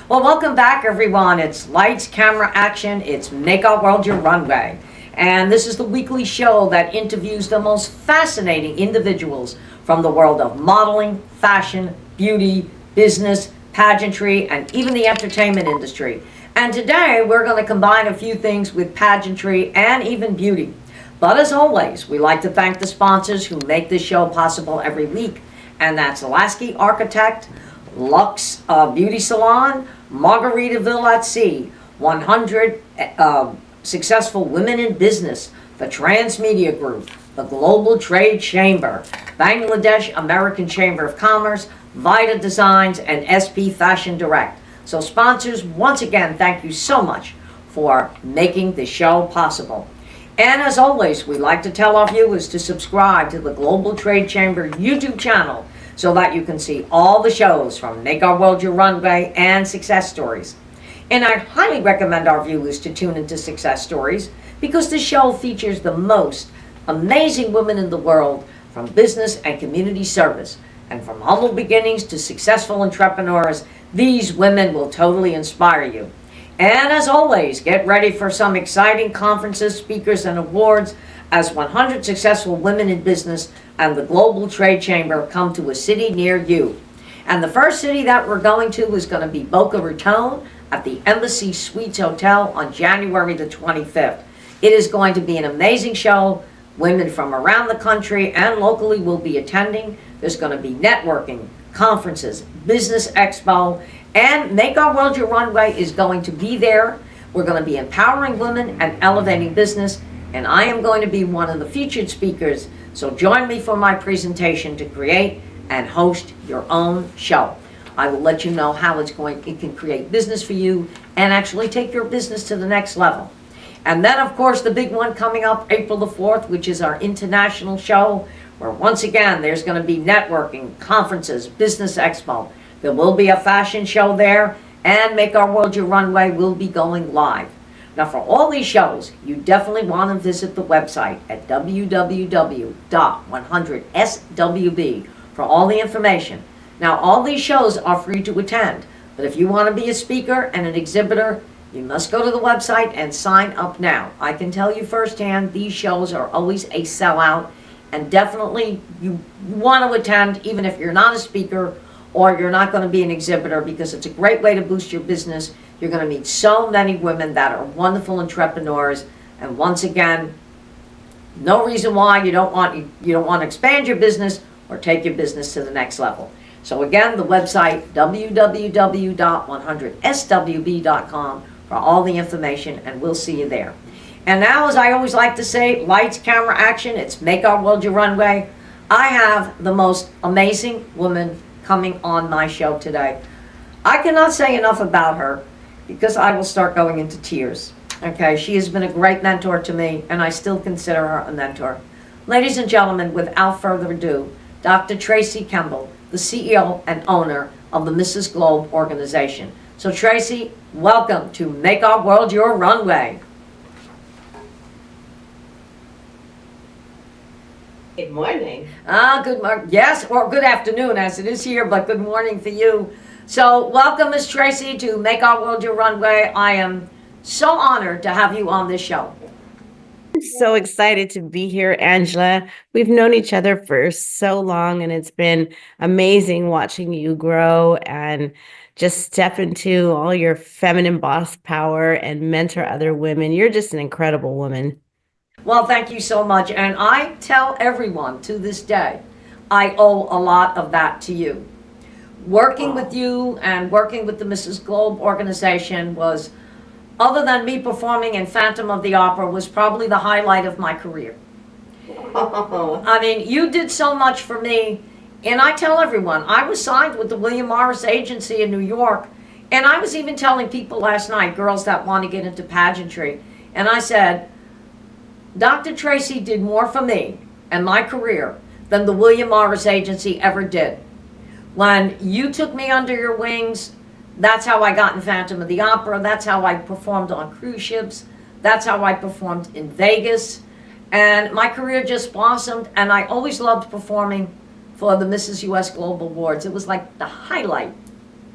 Well, welcome back, everyone. It's Lights, Camera, Action. It's Make Our World Your Runway. And this is the weekly show that interviews the most fascinating individuals from the world of modeling, fashion, beauty, business, pageantry, and even the entertainment industry. And today, we're going to combine a few things with pageantry and even beauty. But as always, we like to thank the sponsors who make this show possible every week. And that's Lasky Architect, Lux Beauty Salon, Margaritaville at Sea, 100 Successful Women in Business, the Transmedia Group, the Global Trade Chamber, Bangladesh American Chamber of Commerce, Vita Designs, and SP Fashion Direct. So sponsors, once again, thank you so much for making the show possible. And as always, we like to tell our viewers to subscribe to the Global Trade Chamber YouTube channel so that you can see all the shows from Make Our World Your Runway and Success Stories. And I highly recommend our viewers to tune into Success Stories because the show features the most amazing women in the world from business and community service. And from humble beginnings to successful entrepreneurs, these women will totally inspire you. And as always, get ready for some exciting conferences, speakers, and awards as 100 Successful Women in Business and the Global Trade Chamber come to a city near you. And the first city that we're going to is going to be Boca Raton at the Embassy Suites Hotel on January the 25th. It is going to be an amazing show. Women from around the country and locally will be attending. There's going to be networking, conferences, business expo, and Make Our World Your Runway is going to be there. We're going to be empowering women and elevating business, and I am going to be one of the featured speakers. So join me for my presentation to create and host your own show. I will let you know how it can create business for you and actually take your business to the next level. And then, of course, the big one coming up April the 4th, which is our international show, where once again, there's going to be networking, conferences, business expo. There will be a fashion show there, and Make Our World Your Runway will be going live. Now, for all these shows, you definitely want to visit the website at www.100swb for all the information. Now, all these shows are free to attend, but if you want to be a speaker and an exhibitor, you must go to the website and sign up now. I can tell you firsthand, these shows are always a sellout, and definitely you want to attend even if you're not a speaker or you're not going to be an exhibitor, because it's a great way to boost your business. You're going to meet so many women that are wonderful entrepreneurs, and once again, no reason why you don't want to expand your business or take your business to the next level. So again, the website www.100swb.com for all the information, and we'll see you there. And now, as I always like to say, lights, camera, action. It's Make Our World Your Runway. I have the most amazing woman coming on my show today. I cannot say enough about her because I will start going into tears. Okay, she has been a great mentor to me, and I still consider her a mentor. Ladies and gentlemen, without further ado, Dr. Tracy Kemble, the CEO and owner of the Mrs. Globe organization. So Tracy, welcome to Make Our World Your Runway. Good morning. Good morning. Yes, or good afternoon as it is here, but good morning for you. So welcome, Ms. Tracy, to Make Our World Your Runway. I am so honored to have you on this show. I'm so excited to be here, Angela. We've known each other for so long, and it's been amazing watching you grow and just step into all your feminine boss power and mentor other women. You're just an incredible woman. Well, thank you so much. And I tell everyone to this day, I owe a lot of that to you. Working with you and working with the Mrs. Globe organization was, other than me performing in Phantom of the Opera, was probably the highlight of my career. I mean, you did so much for me. And I tell everyone, I was signed with the William Morris Agency in New York. And I was even telling people last night, girls that want to get into pageantry, and I said, Dr. Tracy did more for me and my career than the William Morris Agency ever did. When you took me under your wings, that's how I got in Phantom of the Opera. That's how I performed on cruise ships. That's how I performed in Vegas. And my career just blossomed, and I always loved performing for the Mrs. US Global Awards. It was like the highlight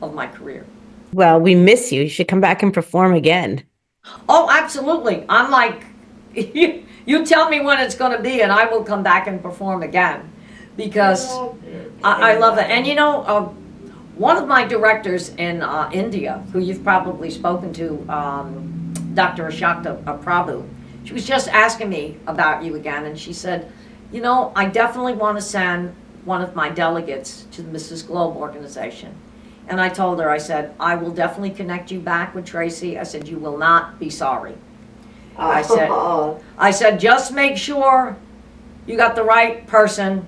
of my career. Well, we miss you. You should come back and perform again. Oh, absolutely. I'm like, you tell me when it's going to be, and I will come back and perform again because I love it. And one of my directors in India, who you've probably spoken to, Dr. Ashakta Prabhu, she was just asking me about you again, and she said, I definitely want to send one of my delegates to the Mrs. Globe organization. And I told her, I said, I will definitely connect you back with Tracy. I said, you will not be sorry. I said, just make sure you got the right person.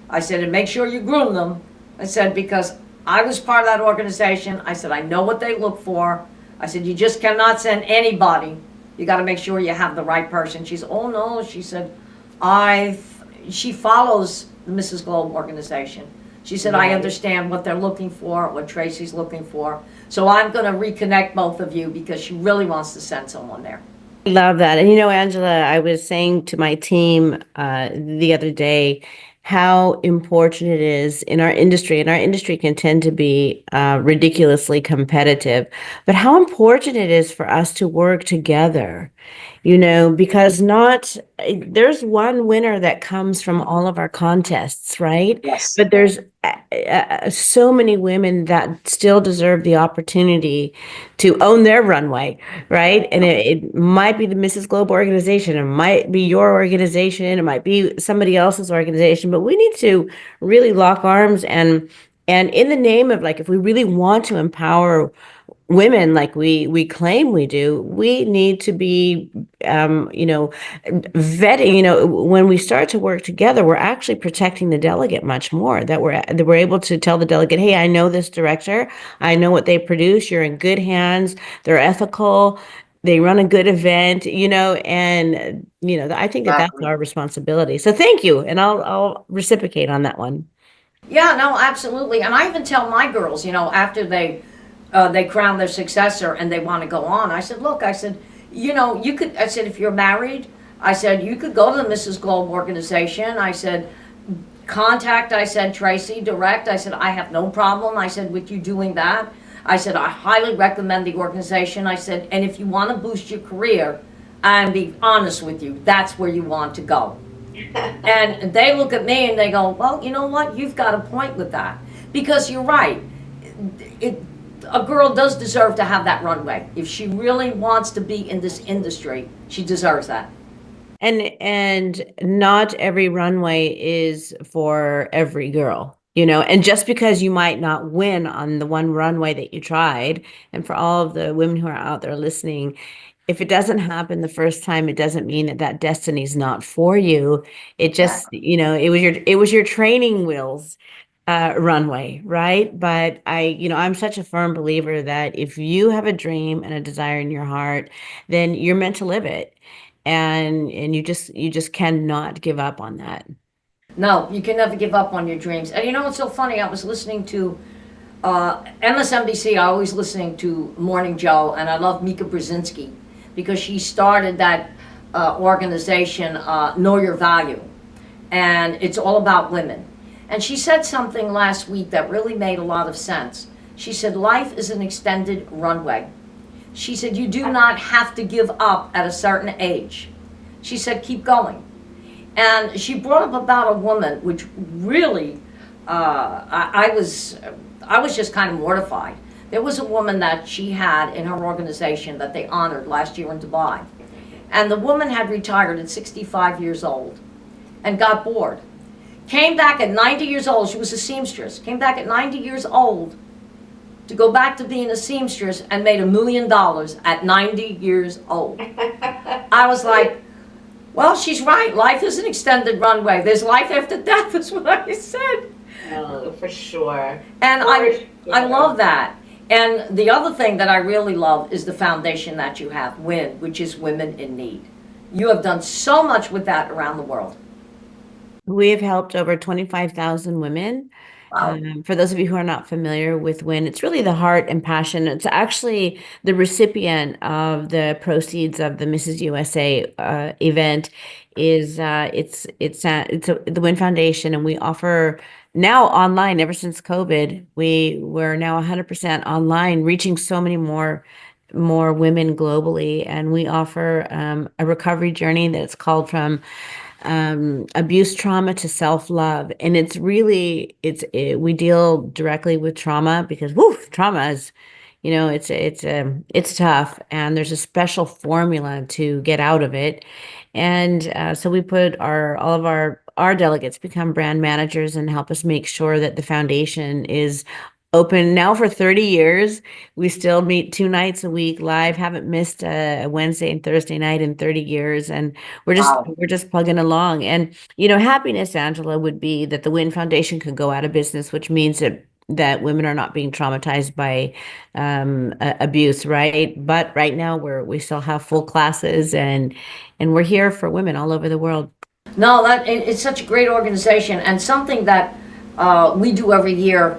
I said, and make sure you groom them. I said, because I was part of that organization. I said, I know what they look for. I said, you just cannot send anybody. You got to make sure you have the right person. She said, oh no. She said, she follows the Mrs. Globe organization. She said, I understand what they're looking for, what Tracy's looking for. So I'm going to reconnect both of you because she really wants to send someone there. I love that. And Angela, I was saying to my team the other day how important it is in our industry, and our industry can tend to be ridiculously competitive, but how important it is for us to work together, because there's one winner that comes from all of our contests, right? Yes. But there's so many women that still deserve the opportunity to own their runway, right? And it might be the Mrs. Globe organization, it might be your organization, it might be somebody else's organization, but we need to really lock arms and in the name of, like, if we really want to empower women like we claim we do, we need to be vetting. When we start to work together, we're actually protecting the delegate much more, that we're able to tell the delegate, hey, I know this director, I know what they produce, you're in good hands, they're ethical, they run a good event, and I think that's our responsibility. So thank you, and I'll reciprocate on that one. Yeah, no, absolutely. And I even tell my girls, after they crown their successor and they want to go on, I said, look, I said, you could, I said, if you're married, I said, you could go to the Mrs. Globe organization. I said, contact, I said, Tracy direct. I said, I have no problem, I said, with you doing that. I said, I highly recommend the organization. I said, and if you want to boost your career, and be honest with you, that's where you want to go. And they look at me and they go, well, you know what? You've got a point with that. Because you're right. A girl does deserve to have that runway. If she really wants to be in this industry, she deserves that. And not every runway is for every girl, and just because you might not win on the one runway that you tried, and for all of the women who are out there listening, if it doesn't happen the first time, it doesn't mean that destiny's not for you. It just, it was your training wheels runway, right? But I'm such a firm believer that if you have a dream and a desire in your heart, then you're meant to live it. And you just cannot give up on that. No, you can never give up on your dreams. And what's so funny? I was listening to MSNBC. I always listening to Morning Joe, and I love Mika Brzezinski, because she started that organization, Know Your Value, and it's all about women. And she said something last week that really made a lot of sense. She said, life is an extended runway. She said, you do not have to give up at a certain age. She said, keep going. And she brought up about a woman, which really, I was just kind of mortified. There was a woman that she had in her organization that they honored last year in Dubai. And the woman had retired at 65 years old and got bored. Came back at 90 years old. She was a seamstress. Came back at 90 years old to go back to being a seamstress and made $1 million at 90 years old. I was like, well, she's right. Life is an extended runway. There's life after death, is what I said. Oh, for sure. And I love that. And the other thing that I really love is the foundation that you have, WIN, which is Women in Need. You have done so much with that around the world. We have helped over 25,000 women. Wow. For those of you who are not familiar with WIN, it's really the heart and passion. It's actually the recipient of the proceeds of the Mrs. USA event is it's the WIN Foundation, and we offer now online. Ever since COVID, we're now 100% online, reaching so many more women globally, and we offer a recovery journey that's called from abuse trauma to self-love. And it's really we deal directly with trauma because trauma is, it's tough, and there's a special formula to get out of it. And so we put all of our delegates become brand managers and help us make sure that the foundation is open now for 30 years. We still meet 2 nights a week live, haven't missed a Wednesday and Thursday night in 30 years. And Wow. we're just plugging along. And, happiness, Angela, would be that the WIN Foundation could go out of business, which means that women are not being traumatized by abuse, right? But right now we still have full classes, and we're here for women all over the world. No, it's such a great organization, and something that we do every year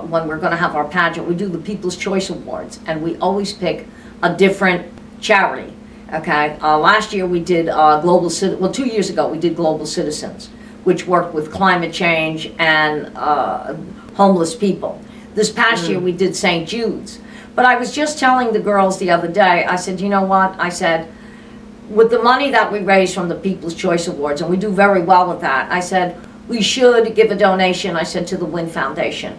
when we're going to have our pageant. We do the People's Choice Awards, and we always pick a different charity. Okay, last year we did well, 2 years ago we did Global Citizens, which worked with climate change and homeless people. This past year we did St. Jude's. But I was just telling the girls the other day, I said, you know what? I said, with the money that we raise from the People's Choice Awards, and we do very well with that, I said, we should give a donation, I said, to the WIN Foundation.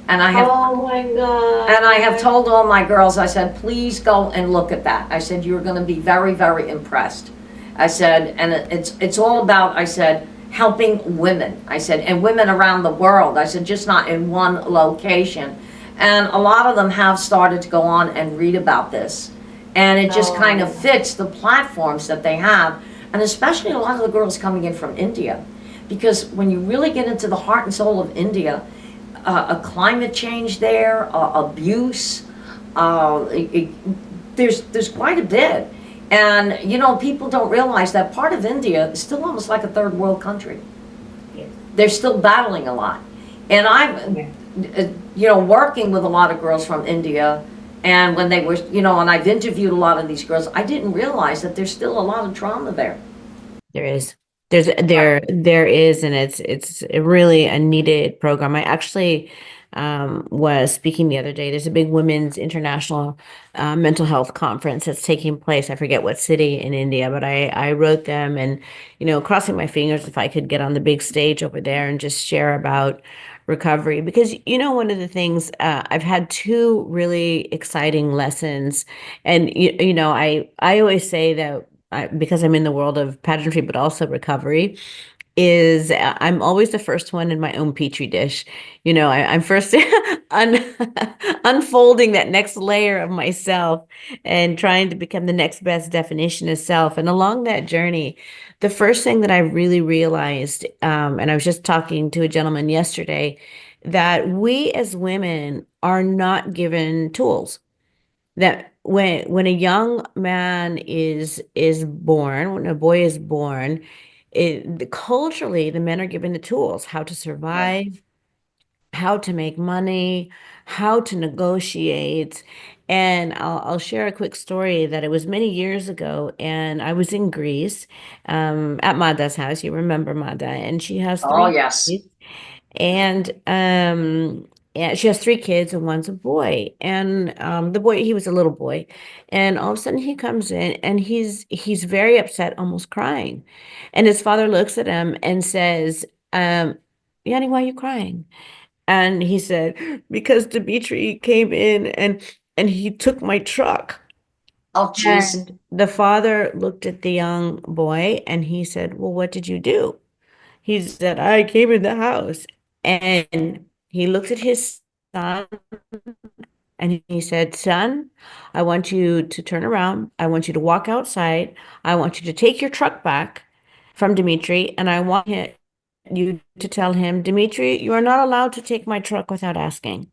And I have, Oh my God. and I have told all my girls, I said, please go and look at that. I said, you're going to be very, very impressed. I said, and it's all about, I said, helping women. I said, and women around the world. I said, just not in one location. And a lot of them have started to go on and read about this. And it just kind of fits the platforms that they have. And especially a lot of the girls coming in from India. Because when you really get into the heart and soul of India, a climate change there, abuse, there's quite a bit. And, people don't realize that part of India is still almost like a third world country. Yes. They're still battling a lot. And I'm, working with a lot of girls from India, and when they were, and I've interviewed a lot of these girls, I didn't realize that there's still a lot of trauma there. There is. There is, and it's really a needed program. I actually was speaking the other day. There's a big women's international mental health conference that's taking place. I forget what city in India, but I wrote them, and crossing my fingers if I could get on the big stage over there and just share about recovery. Because one of the things, I've had two really exciting lessons, and I always say that because I'm in the world of pageantry, but also recovery, is I'm always the first one in my own petri dish. I'm first unfolding that next layer of myself and trying to become the next best definition of self. And along that journey, the first thing that I really realized, and I was just talking to a gentleman yesterday, that we as women are not given tools. That when a young man is born, when a boy is born, culturally the men are given the tools: how to survive, how to make money, how to negotiate. And I'll share a quick story that it was many years ago, and I was in Greece, at Mada's house. You remember Mada, and she has Oh, three yes. kids. And yeah, she has three kids, and one's a boy. And the boy, he was a little boy, and all of a sudden he comes in, and he's very upset, almost crying. And his father looks at him and says, Yanni, why are you crying? And he said, because Dimitri came in and he took my truck. Oh, jeez. And the father looked at the young boy and he said, well, what did you do? He said, I came in the house. And he looked at his son and he said, son, I want you to turn around. I want you to walk outside. I want you to take your truck back from Dimitri. And I want you to tell him, Dimitri, you are not allowed to take my truck without asking.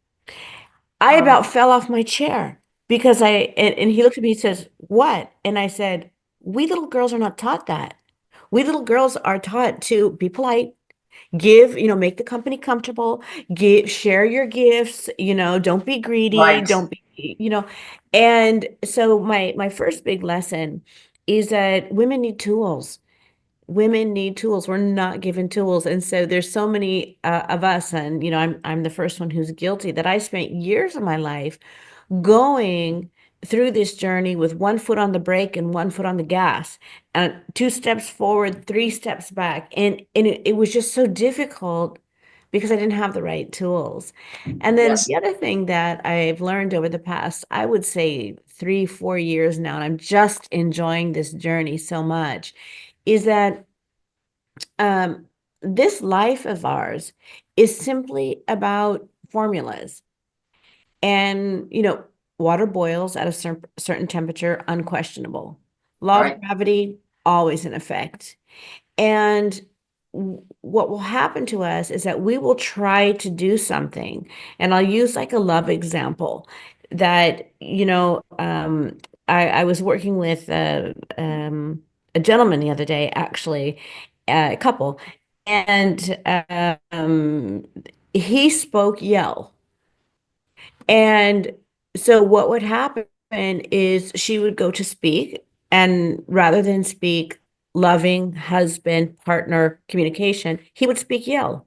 I about fell off my chair because and he looked at me and says, what? And I said, we little girls are not taught that. We little girls are taught to be polite, give, make the company comfortable, share your gifts, don't be greedy, Right. don't be, and so my first big lesson is that women need tools. women need tools. We're not given tools. And so there's so many of us, and I'm the first one who's guilty, that I spent years of my life going through this journey with one foot on the brake and one foot on the gas, and 2 steps forward, 3 steps back. And it was just so difficult because I didn't have the right tools. And then Yes. the other thing that I've learned over the past, I would say 3-4 years now, and I'm just enjoying this journey so much, is that this life of ours is simply about formulas. And, water boils at a certain temperature, unquestionable. Law Right. of gravity, always in effect. And what will happen to us is that we will try to do something. And I'll use like a love example that, I was working with a gentleman the other day, actually, a couple, and he spoke yell. And so what would happen is she would go to speak, and rather than speak loving husband, partner communication, he would speak yell.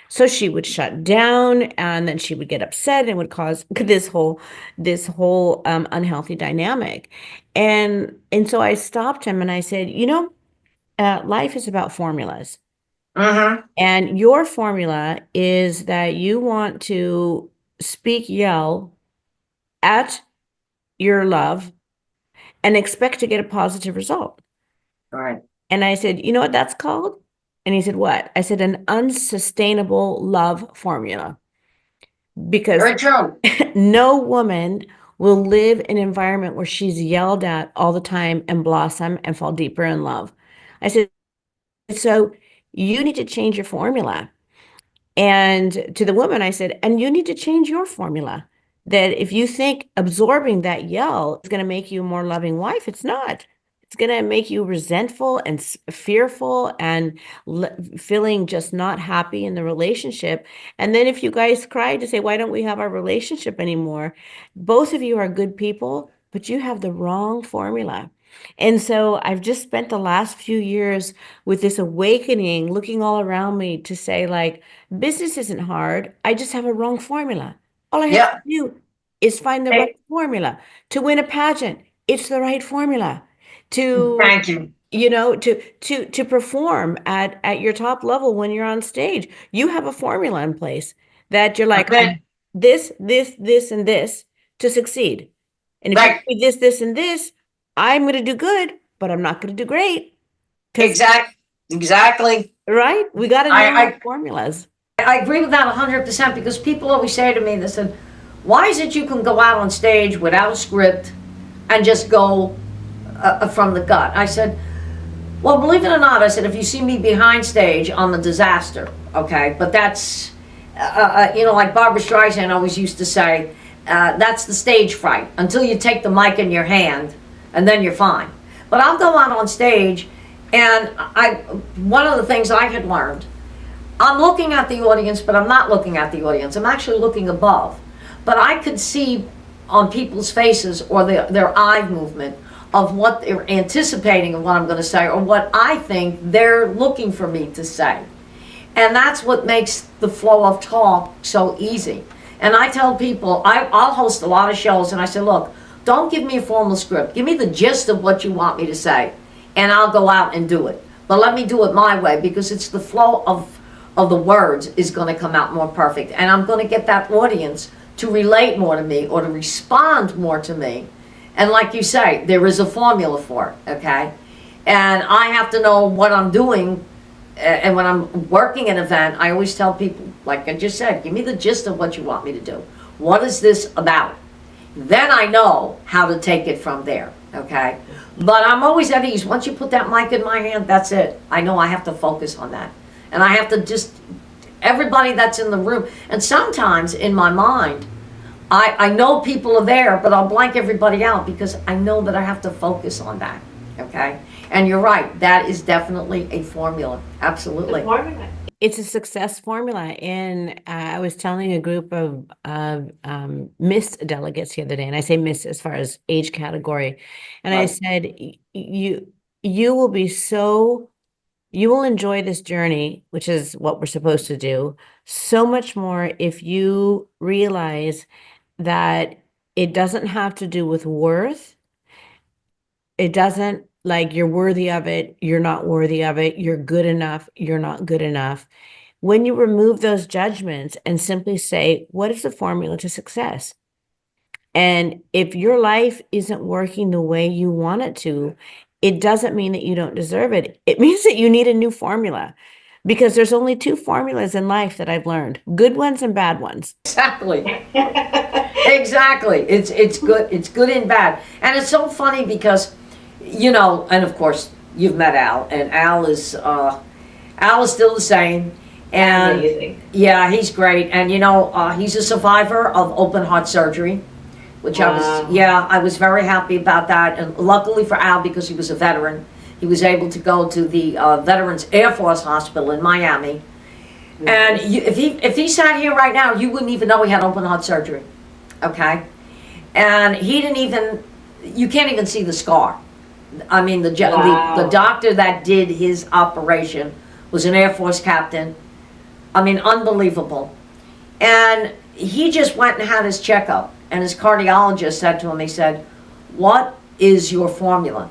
So she would shut down, and then she would get upset and would cause this whole unhealthy dynamic. And so I stopped him and I said, life is about formulas. Mm-hmm. And your formula is that you want to speak yell at your love and expect to get a positive result. Right. And I said, you know what that's called? And he said, what? I said, an unsustainable love formula. Because Very true. no woman will live in an environment where she's yelled at all the time and blossom and fall deeper in love. I said, so you need to change your formula. And to the woman, I said, and you need to change your formula. That if you think absorbing that yell is going to make you a more loving wife, it's not. It's going to make you resentful and fearful and feeling just not happy in the relationship. And then if you guys cry to say, why don't we have our relationship anymore? Both of you are good people, but you have the wrong formula. And so I've just spent the last few years with this awakening, looking all around me to say, like, business isn't hard. I just have a wrong formula. All I have Yeah. to do is find the right formula. To win a pageant, it's the right formula. To, Thank you. to perform at your top level when you're on stage, you have a formula in place that you're like, Okay. this, and this to succeed. And if Right. you do this, and this, I'm going to do good, but I'm not going to do great. Exactly. Right? We got to know I our formulas. I agree with that 100% because people always say to me, they said, why is it you can go out on stage without a script and just go from the gut? I said, well, believe it or not, I said, if you see me behind stage, I'm a disaster, okay? But that's, like Barbara Streisand always used to say, that's the stage fright, until you take the mic in your hand, and then you're fine. But I'll go out on stage, and one of the things I had learned, I'm looking at the audience, but I'm not looking at the audience. I'm actually looking above. But I could see on people's faces or their eye movement of what they're anticipating of what I'm going to say or what I think they're looking for me to say. And that's what makes the flow of talk so easy. And I tell people, I'll host a lot of shows, and I say, look, don't give me a formal script. Give me the gist of what you want me to say, and I'll go out and do it. But let me do it my way, because it's the flow of the words is going to come out more perfect. And I'm going to get that audience to relate more to me or to respond more to me. And like you say, there is a formula for it, okay? And I have to know what I'm doing. And when I'm working an event, I always tell people, like I just said, give me the gist of what you want me to do. What is this about? Then I know how to take it from there, okay? But I'm always at ease. Once you put that mic in my hand, that's it. I know I have to focus on that. And I have to just, everybody that's in the room, and sometimes in my mind, I know people are there, but I'll blank everybody out because I know that I have to focus on that, okay? And you're right, that is definitely a formula, absolutely. The formula. It's a success formula. And I was telling a group of Miss delegates the other day, and I say Miss as far as age category, and I Right. said, you will be so You will enjoy this journey, which is what we're supposed to do, so much more if you realize that it doesn't have to do with worth. It doesn't like you're worthy of it, you're not worthy of it, you're good enough, you're not good enough. When you remove those judgments and simply say, what is the formula to success? And if your life isn't working the way you want it to, it doesn't mean that you don't deserve it. It means that you need a new formula, because there's only two formulas in life that I've learned, good ones and bad ones. Exactly. Exactly. It's good and bad. And it's so funny because, you know, and of course you've met Al, and Al is still the same. And Amazing. yeah, he's great. And you know, he's a survivor of open heart surgery, which Wow. I was very happy about that. And luckily for Al, because he was a veteran, he was able to go to the Veterans Air Force Hospital in Miami. And if he sat here right now, you wouldn't even know he had open heart surgery. Okay? And he didn't even, you can't even see the scar. I mean, the Wow. doctor that did his operation was an Air Force captain. I mean, unbelievable. And he just went and had his checkup. And his cardiologist said to him, he said, what is your formula?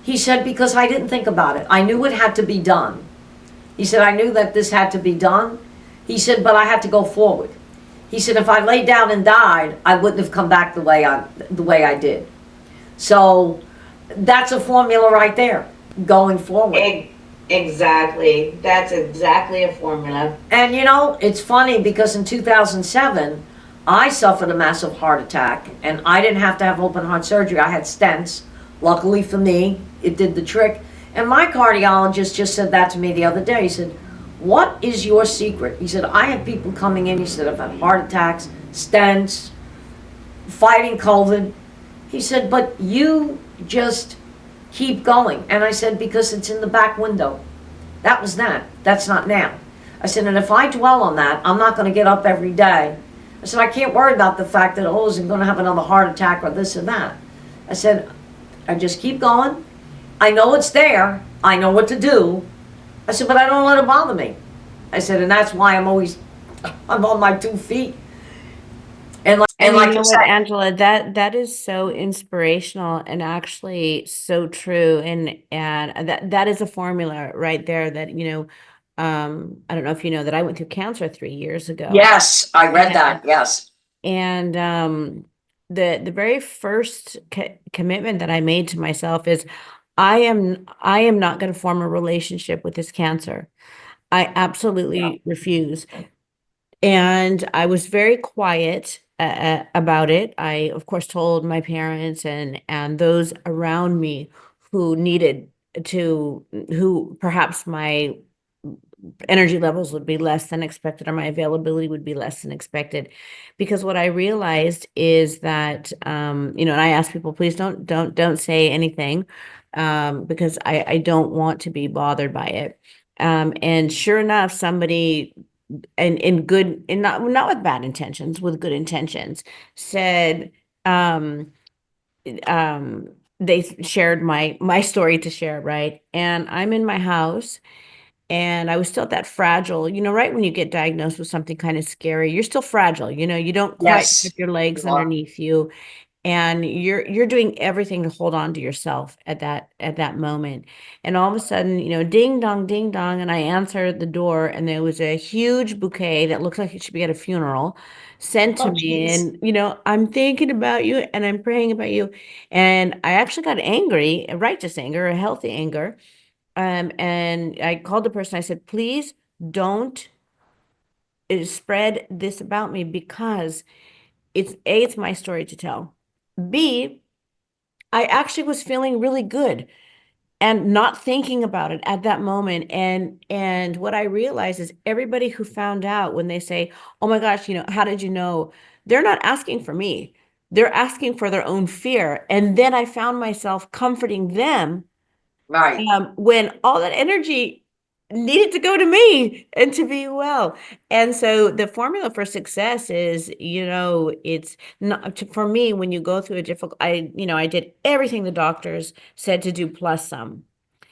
He said, because I didn't think about it. I knew it had to be done. He said, I knew that this had to be done. He said, but I had to go forward. He said, if I laid down and died, I wouldn't have come back the way I did. So that's a formula right there, going forward. Exactly. That's exactly a formula. And you know, it's funny because in 2007, I suffered a massive heart attack, and I didn't have to have open heart surgery. I had stents. Luckily for me, it did the trick. And my cardiologist just said that to me the other day. He said, what is your secret? He said, I have people coming in, he said, I've had heart attacks, stents, fighting COVID. He said, but you just keep going. And I said, because it's in the back window. That was that. That's not now. I said, and if I dwell on that, I'm not going to get up every day. I said, I can't worry about the fact that, oh, is he going to have another heart attack or this and that. I said, I just keep going. I know it's there. I know what to do. I said, but I don't let it bother me. I said, and that's why I'm on my 2 feet. And And like you know I what, said, Angela, that is so inspirational and actually so true. And that is a formula right there that, I don't know if you know that I went through cancer 3 years ago. yes, I read that. Yes. And the very first commitment that I made to myself is I am not going to form a relationship with this cancer. I absolutely refuse. And I was very quiet about it. I, of course, told my parents and those around me who needed who perhaps my energy levels would be less than expected, or my availability would be less than expected. Because what I realized is that, and I asked people, please don't say anything, because I don't want to be bothered by it. And sure enough, somebody and not with bad intentions, with good intentions, said, um, they shared my story to share, right? And I'm in my house, and I was still that fragile, right when you get diagnosed with something kind of scary, you're still fragile, you don't quite Yes. have your legs You are. underneath you, and you're doing everything to hold on to yourself at that moment. And all of a sudden, ding dong, and I answered the door, and there was a huge bouquet that looks like it should be at a funeral sent to Oh, me. geez. And I'm thinking about you, and I'm praying about you. And I actually got angry, a righteous anger, a healthy anger. And I called the person. I said, please don't spread this about me, because it's my story to tell. B, I actually was feeling really good and not thinking about it at that moment. And what I realized is everybody who found out, when they say, oh my gosh, how did you know? They're not asking for me. They're asking for their own fear. And then I found myself comforting them, Right. when all that energy needed to go to me and to be well. And so the formula for success is, it's not for me, when you go through a difficult, I did everything the doctors said to do plus some.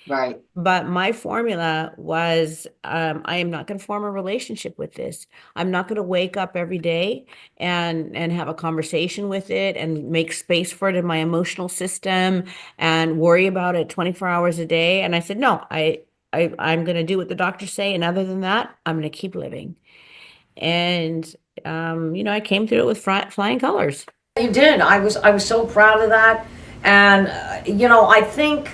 Right. But my formula was, I am not going to form a relationship with this. I'm not going to wake up every day and have a conversation with it and make space for it in my emotional system and worry about it 24 hours a day. And I said, no, I'm going to do what the doctors say. And other than that, I'm going to keep living. And, I came through it with flying colors. You did. I was so proud of that. And, I think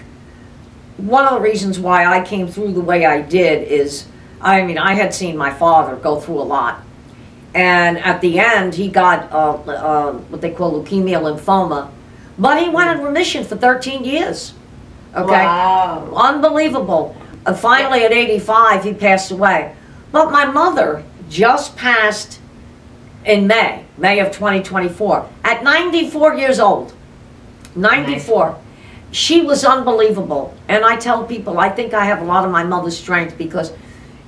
one of the reasons why I came through the way I did is, I had seen my father go through a lot. And at the end, he got what they call leukemia lymphoma. But he went in remission for 13 years. Okay? Wow. Unbelievable. Finally, at 85, he passed away. But my mother just passed in May of 2024, at 94 years old. 94. Nice. She was unbelievable. And I tell people, I think I have a lot of my mother's strength because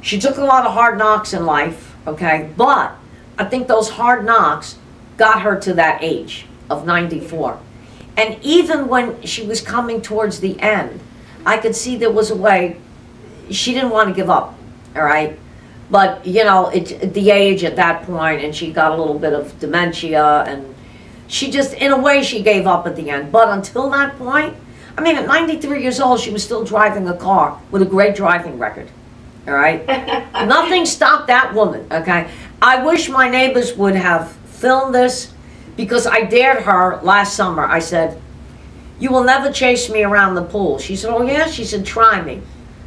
she took a lot of hard knocks in life, okay? But I think those hard knocks got her to that age of 94. And even when she was coming towards the end, I could see there was a way. She didn't want to give up, all right? But, the age at that point, and she got a little bit of dementia, and she just, in a way, she gave up at the end. But until that point, at 93 years old, she was still driving a car with a great driving record, all right? Nothing stopped that woman, okay? I wish my neighbors would have filmed this, because I dared her last summer. I said, you will never chase me around the pool. She said, oh yeah? She said, try me.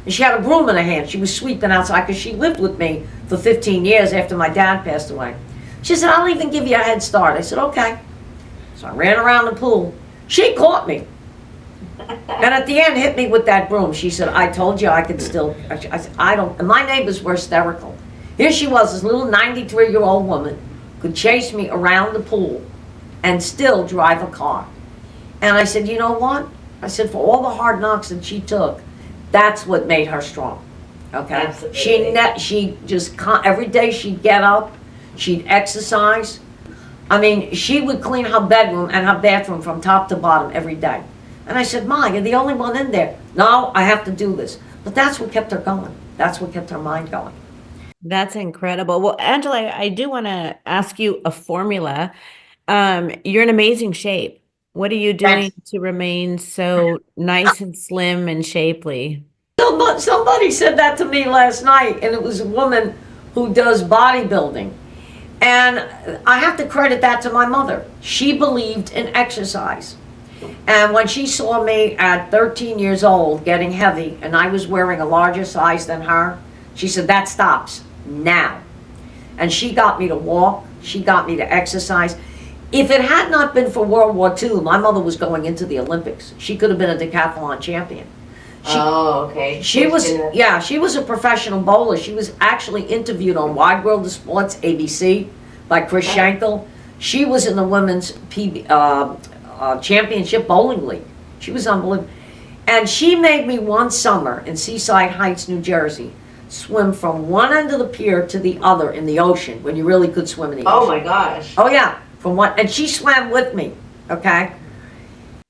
And she had a broom in her hand. She was sweeping outside because she lived with me for 15 years after my dad passed away. She said, I'll even give you a head start. I said, okay. So I ran around the pool. She caught me. And at the end, hit me with that broom. She said, I told you I could still. I said, I don't. And my neighbors were hysterical. Here she was, this little 93-year-old woman, could chase me around the pool and still drive a car. And I said, you know what? I said, for all the hard knocks that she took, that's what made her strong. Okay? Absolutely. She just, every day she'd get up, she'd exercise. She would clean her bedroom and her bathroom from top to bottom every day. And I said, Ma, you're the only one in there. No, I have to do this. But that's what kept her going. That's what kept her mind going. That's incredible. Well, Angela, I do want to ask you a formula. You're in amazing shape. What are you doing to remain so nice and slim and shapely? Somebody said that to me last night, and it was a woman who does bodybuilding. And I have to credit that to my mother. She believed in exercise. And when she saw me at 13 years old getting heavy, and I was wearing a larger size than her, she said, that stops now. And she got me to walk. She got me to exercise. If it had not been for World War II, my mother was going into the Olympics. She could have been a decathlon champion. Okay. She was a professional bowler. She was actually interviewed on Wide World of Sports, ABC, by Chris Schenkel. She was in the women's championship bowling league. She was unbelievable. And she made me one summer in Seaside Heights, New Jersey, swim from one end of the pier to the other in the ocean when you really could swim in the ocean. Oh my gosh. Oh yeah. And she swam with me, okay?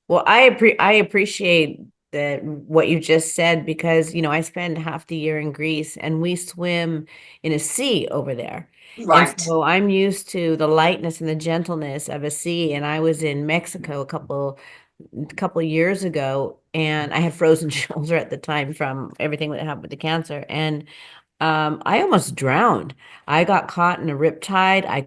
Well, I appreciate that what you just said because, I spend half the year in Greece and we swim in a sea over there. Right. And so I'm used to the lightness and the gentleness of a sea. And I was in Mexico a couple years ago and I had frozen shoulder at the time from everything that happened with the cancer. And I almost drowned. I got caught in a riptide. I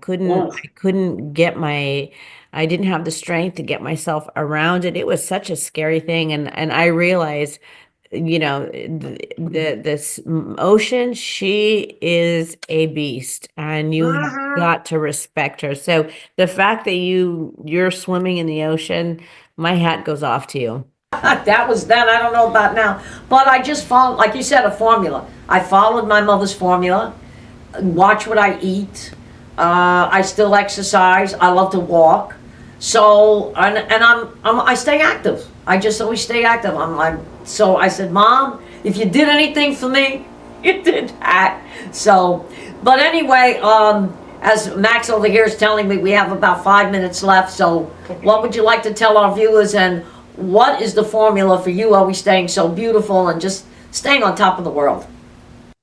didn't have the strength to get myself around it. It was such a scary thing. And I realized, this ocean, she is a beast and you have got to respect her. So the fact that you're swimming in the ocean, my hat goes off to you. That was then. I don't know about now. But I just followed, like you said, a formula. I followed my mother's formula. Watch what I eat. I still exercise. I love to walk. So, I stay active. I just always stay active. So I said, Mom, if you did anything for me, you did that. So, but anyway, as Max over here is telling me, we have about 5 minutes left. So what would you like to tell our viewers and what is the formula for you always staying so beautiful and just staying on top of the world?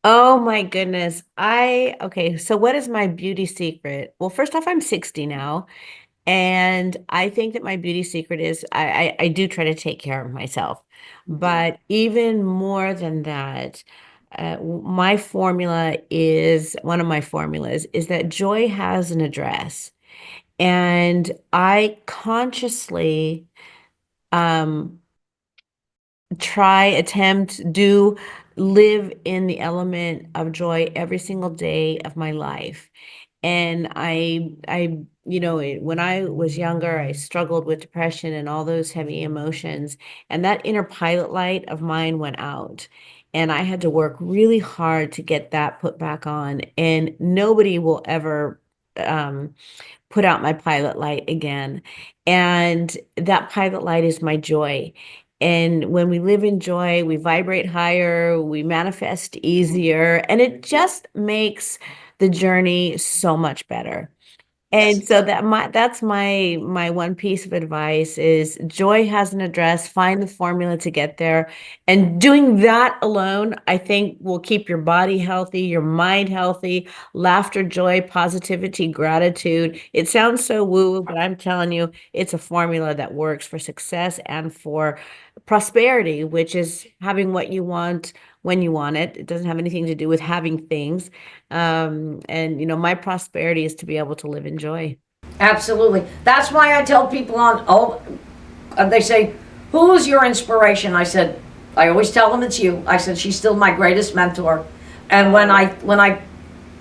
Oh my goodness. Okay, so what is my beauty secret? Well, first off, I'm 60 now, and I think that my beauty secret is I do try to take care of myself. But even more than that, my formula is one of my formulas is that joy has an address. And I consciously um do live in the element of joy every single day of my life. And when I was younger, I struggled with depression and all those heavy emotions, and that inner pilot light of mine went out. And I had to work really hard to get that put back on. And nobody will ever put out my pilot light again. And that pilot light is my joy. And when we live in joy, we vibrate higher, we manifest easier, and it just makes the journey so much better. And so that's my one piece of advice is joy has an address, find the formula to get there. And doing that alone, I think will keep your body healthy, your mind healthy, laughter, joy, positivity, gratitude. It sounds so woo, but I'm telling you, it's a formula that works for success and for prosperity, which is having what you want when you want it. It doesn't have anything to do with having things. And my prosperity is to be able to live in joy. Absolutely. That's why I tell people they say, who is your inspiration? I said, I always tell them it's you. I said, she's still my greatest mentor. And when I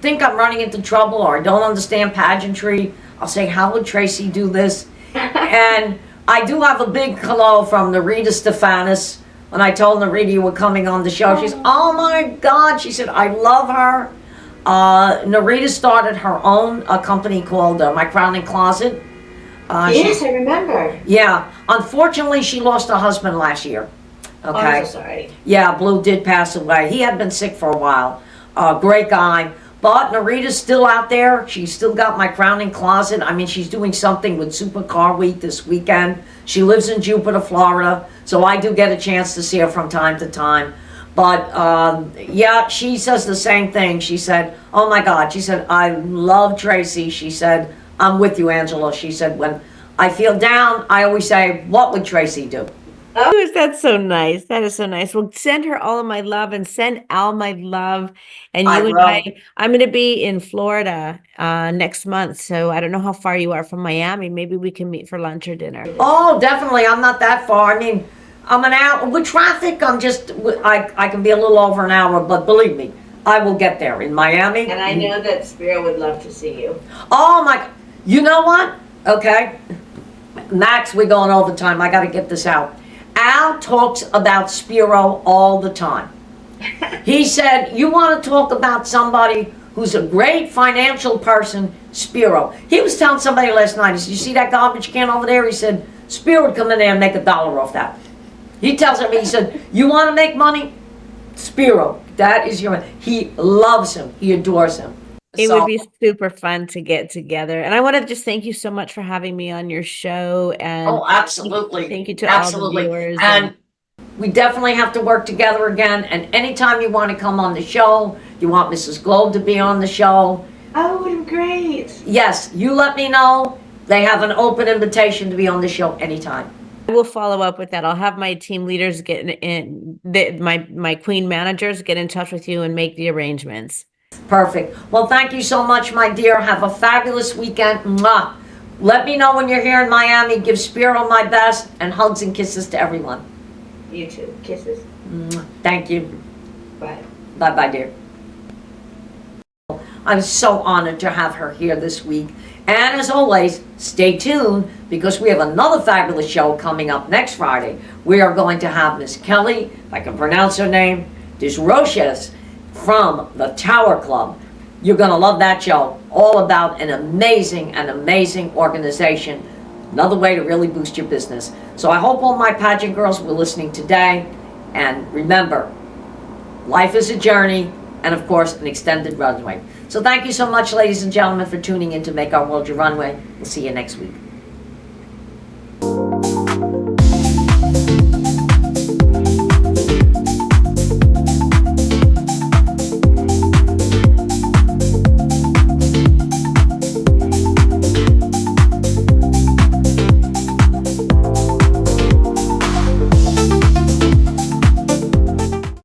think I'm running into trouble or I don't understand pageantry, I'll say, how would Tracy do this? And I do have a big hello from Nerita Stefanis. When I told Nerita you were coming on the show, she's, oh my God, she said, I love her. Nerita started her own company called My Crowning Closet. Yes, I remember. Yeah. Unfortunately, she lost her husband last year. Okay. Oh, I'm so sorry. Yeah, Blue did pass away. He had been sick for a while. Great guy. But Nerita's still out there. She's still got My Crowning Closet. I mean, she's doing something with Supercar Week this weekend. She lives in Jupiter, Florida. So I do get a chance to see her from time to time. But yeah, she says the same thing. She said, oh my God. She said, I love Tracy. She said, I'm with you, Angela. She said, when I feel down, I always say, what would Tracy do? Oh, that's so nice. That is so nice. Well, send her all of my love and send Al my love. And I'm going to be in Florida next month. So I don't know how far you are from Miami. Maybe we can meet for lunch or dinner. Oh, definitely. I'm not that far. I mean, I'm an hour with traffic. I can be a little over an hour, but believe me, I will get there in Miami. And I know that Spiro would love to see you. Oh my, you know what? Okay. Max, we're going over time. I got to get this out. Al talks about Spiro all the time. He said, you want to talk about somebody who's a great financial person, Spiro. He was telling somebody last night, he said, you see that garbage can over there? He said, Spiro would come in there and make $1 off that. He tells him, he said, you want to make money? Spiro, that is your man. He loves him. He adores him. It would be super fun to get together. And I want to just thank you so much for having me on your show. And oh, absolutely. Thank you to all the viewers. And we definitely have to work together again. And anytime you want to come on the show, you want Mrs. Globe to be on the show. Oh, great. Yes, you let me know. They have an open invitation to be on the show anytime. I will follow up with that. I'll have my team leaders my queen managers get in touch with you and make the arrangements. Perfect. Well, thank you so much, my dear. Have a fabulous weekend. Mwah. Let me know when you're here in Miami. Give Spiro my best and hugs and kisses to everyone. You too. Kisses. Mwah. Thank you. Bye. Bye-bye, dear. I'm so honored to have her here this week. And as always, stay tuned because we have another fabulous show coming up next Friday. We are going to have Miss Kelly, if I can pronounce her name, 𝐷𝐮𝐻 from the Tower Club. You're going to love that show. All about an amazing organization. Another way to really boost your business. So I hope all my pageant girls were listening today. And remember, life is a journey and, of course, an extended runway. So thank you so much, ladies and gentlemen, for tuning in to Make Our World Your Runway. We'll see you next week.